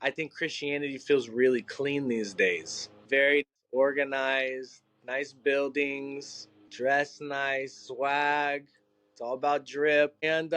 I think Christianity feels really clean these days. Very organized, nice buildings, dress nice, swag. It's all about drip. And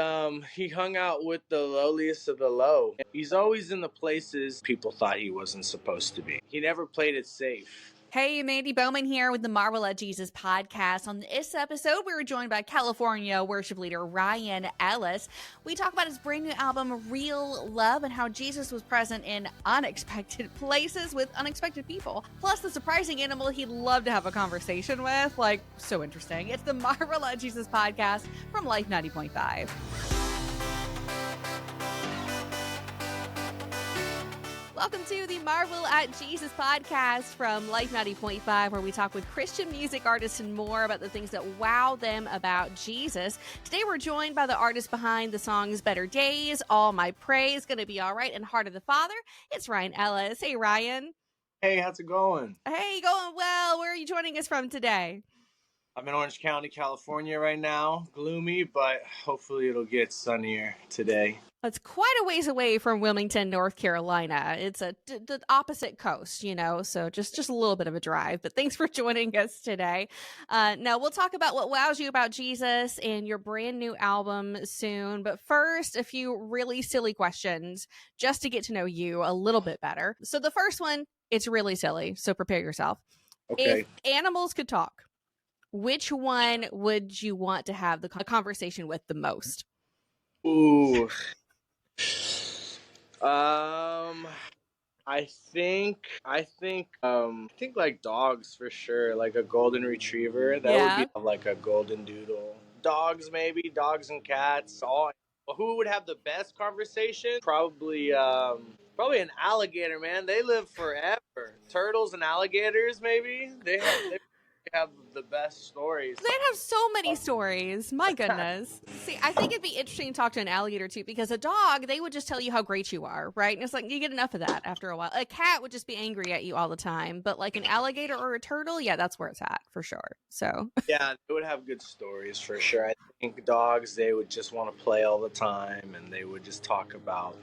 he hung out with the lowliest of the low. He's always in the places people thought he wasn't supposed to be. He never played it safe. Hey, Mandy Bowman here with the Marvel at Jesus podcast. On this episode, we were joined by California worship leader Ryan Ellis. We talk about his brand new album, Real Love, and how Jesus was present in unexpected places with unexpected people. Plus, the surprising animal he'd love to have a conversation with. Like, so interesting. It's the Marvel at Jesus podcast from Life 90.5. Welcome to the Marvel at Jesus podcast from Life 90.5, where we talk with Christian music artists and more about the things that wow them about Jesus. Today we're joined by the artist behind the songs Better Days, All My Praise, Gonna Be Alright, and Heart of the Father. It's Ryan Ellis. Hey, Ryan. Hey, how's it going? Hey, going well. Where are you joining us from today? I'm in Orange County, California right now. Gloomy, but hopefully it'll get sunnier today. It's quite a ways away from Wilmington, North Carolina. It's the opposite coast, so just a little bit of a drive. But thanks for joining us today. Now, we'll talk about what wows you about Jesus and your brand new album soon. But first, a few really silly questions just to get to know you a little bit better. So the first one, it's really silly, so prepare yourself. Okay. If animals could talk, which one would you want to have the conversation with the most? Ooh. I think like dogs for sure, like a golden retriever. That would be like a golden doodle. Dogs maybe, dogs and cats. Who would have the best conversation? Probably an alligator, man. They live forever. Turtles and alligators maybe. They have the best stories. They have so many stories. My goodness. See, I think it'd be interesting to talk to an alligator too, because a dog, they would just tell you how great you are, right? And it's like you get enough of that after a while. A cat would just be angry at you all the time, but like an alligator or a turtle, yeah, that's where it's at for sure. So yeah, they would have good stories for sure. I think dogs, they would just want to play all the time, and they would just talk about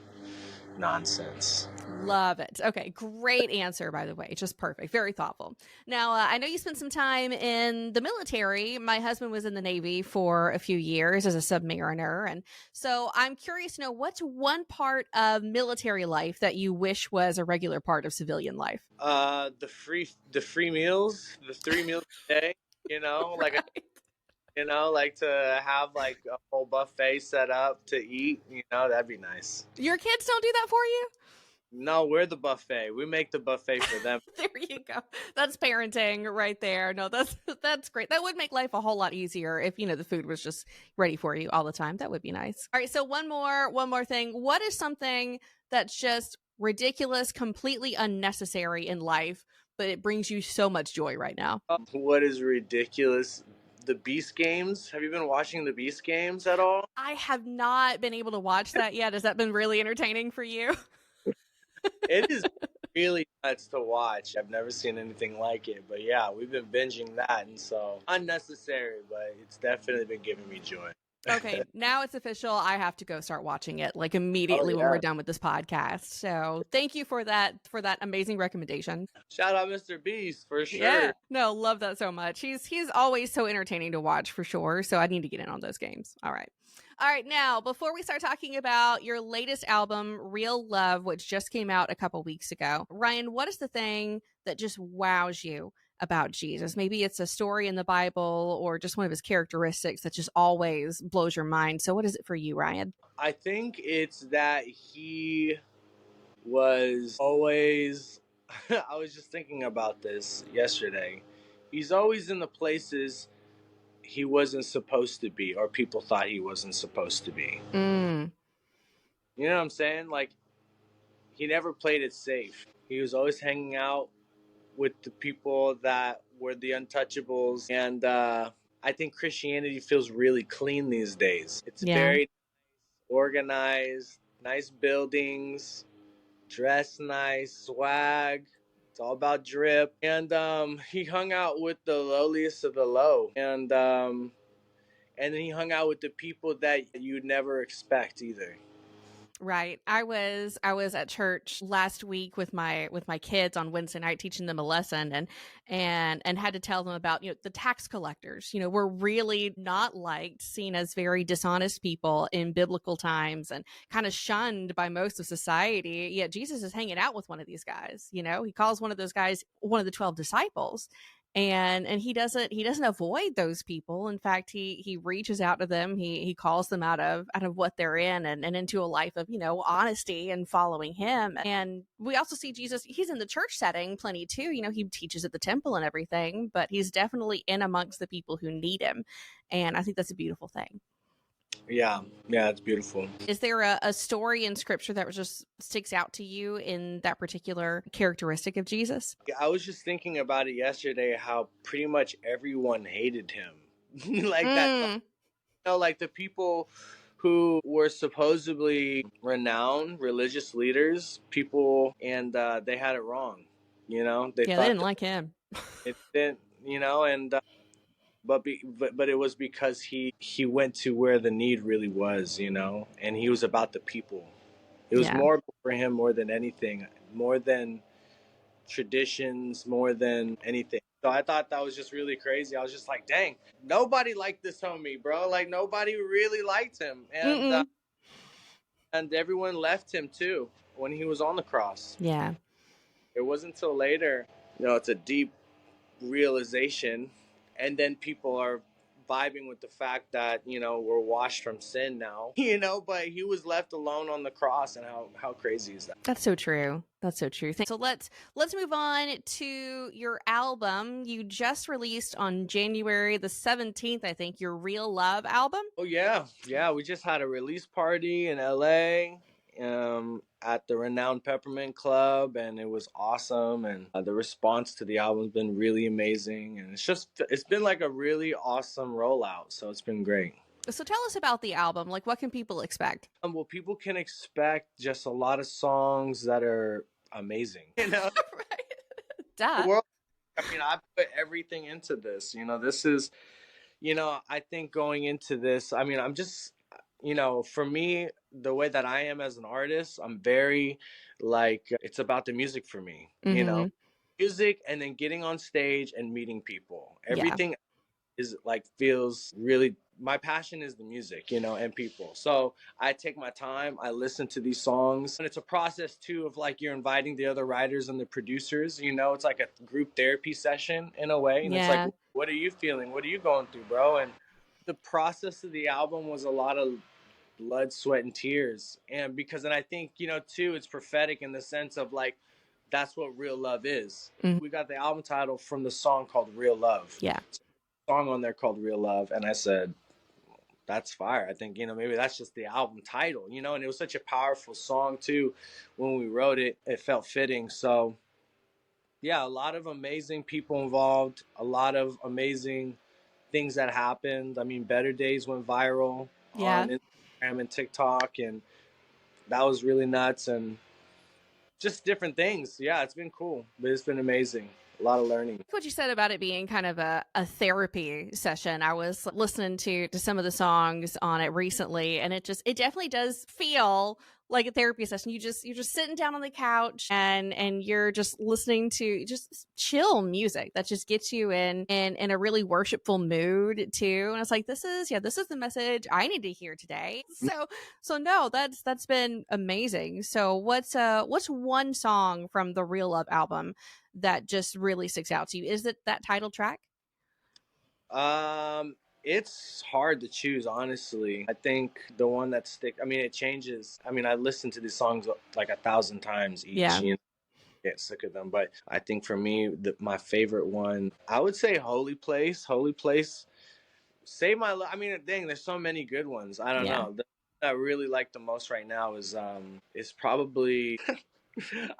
nonsense. Love it. Okay, great answer, by the way. Just perfect. Very thoughtful. Now, I know you spent some time in the military. My husband was in the Navy for a few years as a submariner. And so I'm curious to know, what's one part of military life that you wish was a regular part of civilian life? The free meals, the 3 meals a day, like right. like to have like a whole buffet set up to eat, that'd be nice. Your kids don't do that for you? No, we're the buffet. We make the buffet for them. There you go. That's parenting right there. No, that's great. That would make life a whole lot easier if, the food was just ready for you all the time. That would be nice. All right. So one more thing. What is something that's just ridiculous, completely unnecessary in life, but it brings you so much joy right now? What is ridiculous? The Beast Games. Have you been watching the Beast Games at all? I have not been able to watch that yet. Has that been really entertaining for you? It is really nuts to watch. I've never seen anything like it. But yeah, we've been binging that. And so unnecessary, but it's definitely been giving me joy. Okay, now it's official. I have to go start watching it like immediately when we're done with this podcast. So thank you for that amazing recommendation. Shout out Mr. Beast for sure. Yeah, no, love that so much. He's always so entertaining to watch for sure. So I need to get in on those games. All right. Now, before we start talking about your latest album, Real Love, which just came out a couple weeks ago, Ryan, what is the thing that just wows you about Jesus? Maybe it's a story in the Bible or just one of his characteristics that just always blows your mind. So what is it for you, Ryan? I think it's that he was always, I was just thinking about this yesterday. He's always in the places he wasn't supposed to be, or people thought he wasn't supposed to be. Mm. You know what I'm saying? Like, he never played it safe. He was always hanging out with the people that were the untouchables. And I think Christianity feels really clean these days. It's very organized, nice buildings, dress nice, swag. It's all about drip. And he hung out with the lowliest of the low. And then he hung out with the people that you'd never expect either. Right. I was at church last week with my kids on Wednesday night teaching them a lesson, and had to tell them about, the tax collectors. Were really not liked, seen as very dishonest people in biblical times and kind of shunned by most of society. Yet Jesus is hanging out with one of these guys. He calls one of those guys one of the 12 disciples. And he doesn't avoid those people. In fact, he reaches out to them. He calls them out of what they're in, and into a life of honesty and following him. And we also see Jesus, he's in the church setting plenty too. He teaches at the temple and everything, but he's definitely in amongst the people who need him. And I think that's a beautiful thing. Yeah, yeah, it's beautiful. Is there a story in scripture that just sticks out to you in that particular characteristic of Jesus? I was just thinking about it yesterday, how pretty much everyone hated him. Like that, Mm, like the people who were supposedly renowned religious leaders, people, and they had it wrong. They yeah, they thought didn't that like him. it didn't, and but it was because he went to where the need really was, and he was about the people. It was Yeah. more for him, more than anything, more than traditions, more than anything. So I thought that was just really crazy. I was just like, dang, nobody liked this homie, bro. Like nobody really liked him, Mm-mm. and everyone left him too when he was on the cross. Yeah. It wasn't until later, it's a deep realization, and then people are vibing with the fact that we're washed from sin now. But he was left alone on the cross, and how crazy is that? That's so true. That's so true. So let's move on to your album. You just released on January the 17th, I think, your Real Love album. Oh yeah, we just had a release party in LA, at the renowned Peppermint Club, and it was awesome. And the response to the album's been really amazing, and it's been like a really awesome rollout. So it's been great. So tell us about the album. Like, what can people expect? Well, people can expect just a lot of songs that are amazing. Right. The Duh. world. I mean, I put everything into this. This is, I think going into this, I mean, I'm just, for me, the way that I am as an artist, I'm very like, it's about the music for me, Mm-hmm. music, and then getting on stage and meeting people. Yeah. Everything is like, feels really, my passion is the music, and people. So I take my time, I listen to these songs, and it's a process too of like, you're inviting the other writers and the producers, it's like a group therapy session in a way. And it's like, Yeah. what are you feeling? What are you going through, bro? And the process of the album was a lot of blood, sweat, and tears. And I think, too, it's prophetic in the sense of like, that's what real love is. Mhm. We got the album title from the song called Real Love. Yeah. Song on there called Real Love, and I said, that's fire. I think, maybe that's just the album title, and it was such a powerful song too. When we wrote it, it felt fitting. So yeah, a lot of amazing people involved, a lot of amazing things that happened. I mean, Better Days went viral Yeah. on Instagram and TikTok, and that was really nuts, and just different things. Yeah, it's been cool, but it's been amazing. A lot of learning. What you said about it being kind of a therapy session. I was listening to some of the songs on it recently, and it definitely does feel like a therapy session. You're just sitting down on the couch, and you're just listening to just chill music that just gets you in a really worshipful mood too. And it's like, this is the message I need to hear today. So no, that's been amazing. So what's one song from the Real Love album that just really sticks out to you? Is it that title track? It's hard to choose, honestly. I think the one that I mean, it changes. I mean, I listen to these songs like 1,000 times each. Yeah. Get sick of them. But I think for me, my favorite one, I would say Holy Place. Holy Place. Save My Love. I mean, dang, there's so many good ones. I don't Yeah. know. The one I really like the most right now is probably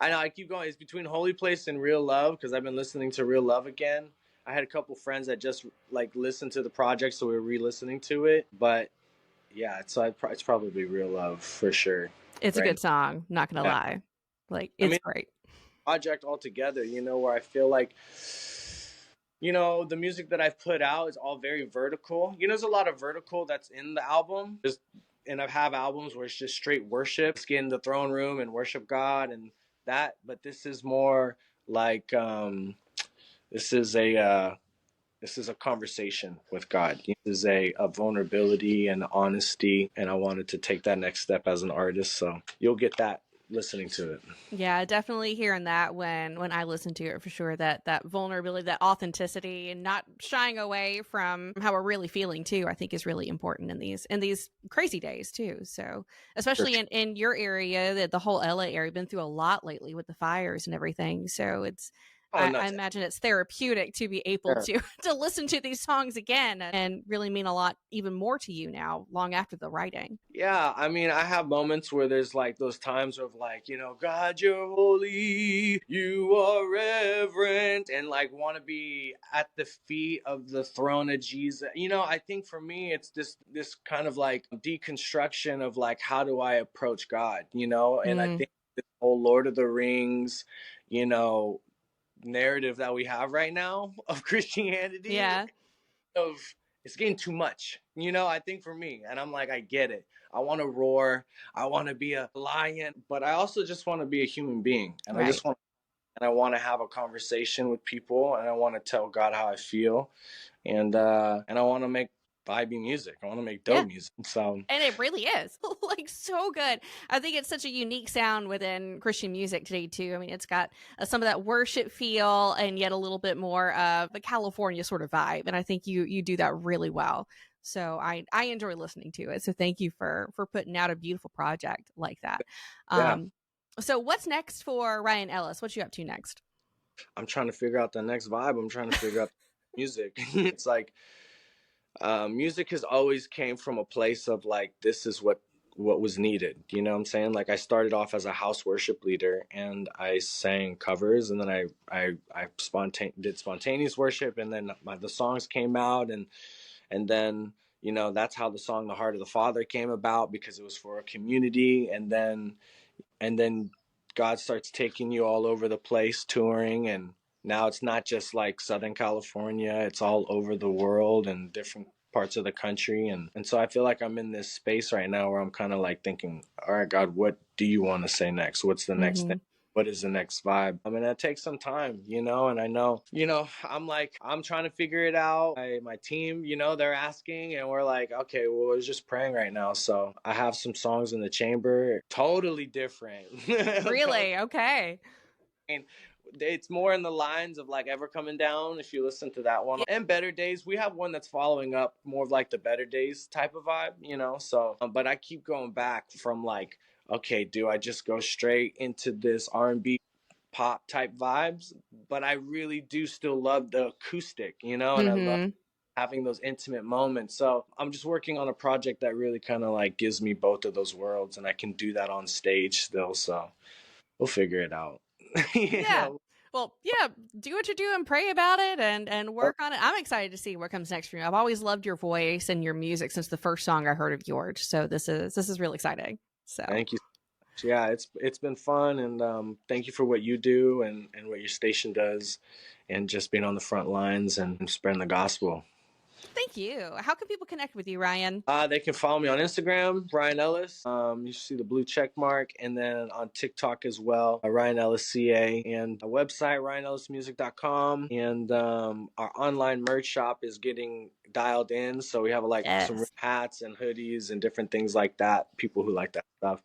I know I keep going. It's between Holy Place and Real Love, because I've been listening to Real Love again. I had a couple friends that just like listened to the project, so we were re-listening to it. But yeah, it's probably Real Love for sure. It's a Right. good song, not gonna Yeah. lie. Like, I it's mean, great. project altogether, where I feel like, the music that I've put out is all very vertical. There's a lot of vertical that's in the album. Just and I have albums where it's just straight worship, get in the throne room and worship God and that. But this is more like this is a this is a conversation with God. This is a vulnerability and honesty, and I wanted to take that next step as an artist. So you'll get that listening to it. Yeah, definitely hearing that when I listen to it for sure. That vulnerability, that authenticity, and not shying away from how we're really feeling too, I think is really important in these crazy days too. So especially in your area, the whole LA area, been through a lot lately with the fires and everything. So it's Oh, I nuts. imagine it's therapeutic to be able Yeah. to listen to these songs again and really mean a lot even more to you now, long after the writing. Yeah, I mean, I have moments where there's like those times of like, God, you're holy, you are reverent, and like want to be at the feet of the throne of Jesus. I think for me, it's this kind of like deconstruction of like, how do I approach God? And I Mm, think this whole Lord of the Rings, you know, narrative that we have right now of Christianity yeah. of it's getting too much. I think for me, and I'm like, I get it. I want to roar. I want to be a lion, but I also just want to be a human being, and Right. I want to have a conversation with people, and I want to tell God how I feel, and I want to make vibey music. I want to make Yeah. dope music. So And it really is like so good. I think it's such a unique sound within Christian music today, too. I mean, it's got some of that worship feel and yet a little bit more of the California sort of vibe. And I think you do that really well. So I enjoy listening to it. So thank you for putting out a beautiful project like that. yeah, Um, so what's next for Ryan Ellis? What you up to next? I'm trying to figure out the next vibe. I'm trying to figure out music. It's like music has always came from a place of like this is what was needed. You know what I'm saying? Like I started off as a house worship leader and I sang covers, and then I did spontaneous worship, and then the songs came out, and then that's how the song "The Heart of the Father" came about, because it was for a community, and then God starts taking you all over the place touring, and now it's not just like Southern California, it's all over the world and different parts of the country, and so I feel like I'm in this space right now where I'm kind of like thinking, all right, God, what do you want to say next? What's the next thing? Mm-hmm. What is the next vibe? I mean, that takes some time, and I know, I'm trying to figure it out. My team, they're asking, and we're like, okay, well, we're just praying right now. So I have some songs in the chamber, totally different. Totally. Really? Okay. It's more in the lines of like Ever Coming Down, if you listen to that one, Yeah. and Better Days. We have one that's following up more of like the Better Days type of vibe, so but I keep going back from like, okay, do I just go straight into this R&B pop type vibes? But I really do still love the acoustic, and I love Mm-hmm. having those intimate moments. So I'm just working on a project that really kind of like gives me both of those worlds, and I can do that on stage still. So we'll figure it out. you Yeah. know Well, yeah, do what you do and pray about it and work on it. I'm excited to see what comes next for you. I've always loved your voice and your music since the first song I heard of yours. So this is really exciting. So Thank you. Yeah, it's been fun, and thank you for what you do and what your station does, and just being on the front lines and spreading the gospel. thank you. How can people connect with you, Ryan? They can follow me on Instagram, Ryan Ellis. You see the blue check mark, and then on TikTok as well, Ryan Ellis CA, and a website, RyanEllisMusic.com, and our online merch shop is getting dialed in, so we have like some Yes. hats and hoodies and different things like that. People who like that stuff.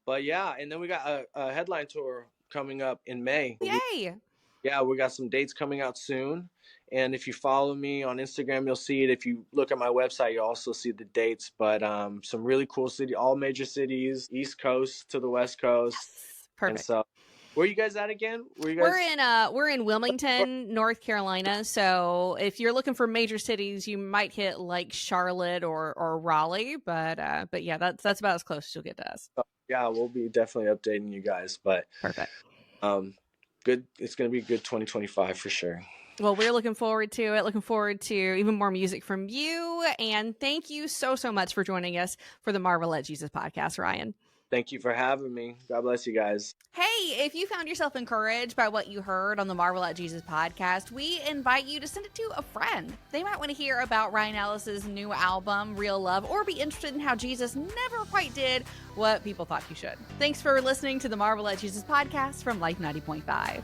But yeah, and then we got a headline tour coming up in May. Yay. Yeah, we got some dates coming out soon. And if you follow me on Instagram, you'll see it. If you look at my website, you'll also see the dates. But some really cool city, all major cities, East Coast to the West Coast. Yes. And Perfect. so, where are you guys at again? Were you We're guys? in Wilmington, North Carolina. So if you're looking for major cities, you might hit like Charlotte or Raleigh, but yeah, that's about as close as you'll get to us. Yeah, we'll be definitely updating you guys. But Perfect. um, good. It's gonna be a good 2025 for sure. Well, we're looking forward to it. Looking forward to even more music from you. And thank you so much for joining us for the Marvel at Jesus podcast, Ryan. Thank you for having me. God bless you guys. Hey, if you found yourself encouraged by what you heard on the Marvel at Jesus podcast, we invite you to send it to a friend. They might want to hear about Ryan Ellis's new album, Real Love, or be interested in how Jesus never quite did what people thought he should. Thanks for listening to the Marvel at Jesus podcast from Life 90.5.